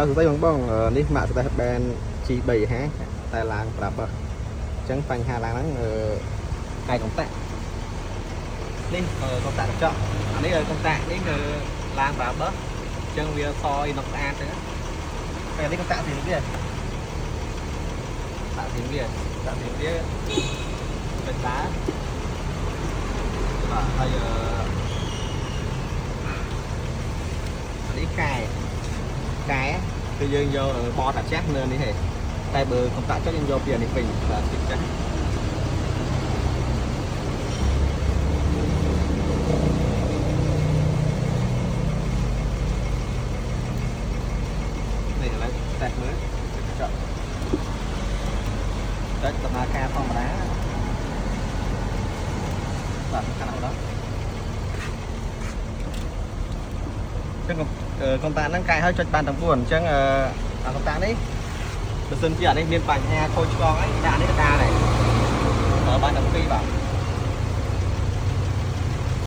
បាទសួស្តីបងបងនេះម៉ាក់ស្តេសបែន G3 ហាតែឡើងប្រាប់អញ្ចឹងបញ្ហាឡើងហ្នឹងហើយកុំតាក់នេះកុំតាក់កញ្ចក់អានេះកុំតាក់នេះគឺឡើងប្រាប់អញ្ចឹងវាសអ៊ីណុកស្អាតទៅតែនេះកុំតាក់ទៀតវាតាក់ទៀតវាបិទតាបាទហើយនេះកែគឺយើងយកបតអាចាស់នៅនេះទេតែបើកុំតាក់ចុះយើងយកពីនេះវិញបាទទីចាស់នេះឥឡូវតែមើលចុះតែដំណើរការធម្មតាបាទខាងđóចឹងកុំតាក់ហ្នឹងកែឲ្យចុចបានទាំង4អញ្ចឹងអាកុំតាក់នេះបើសិនជាអានេះមានបញ្ហាខូចឆ្កងអីដាក់នេះក៏ដាដែរបានទាំង2បាទ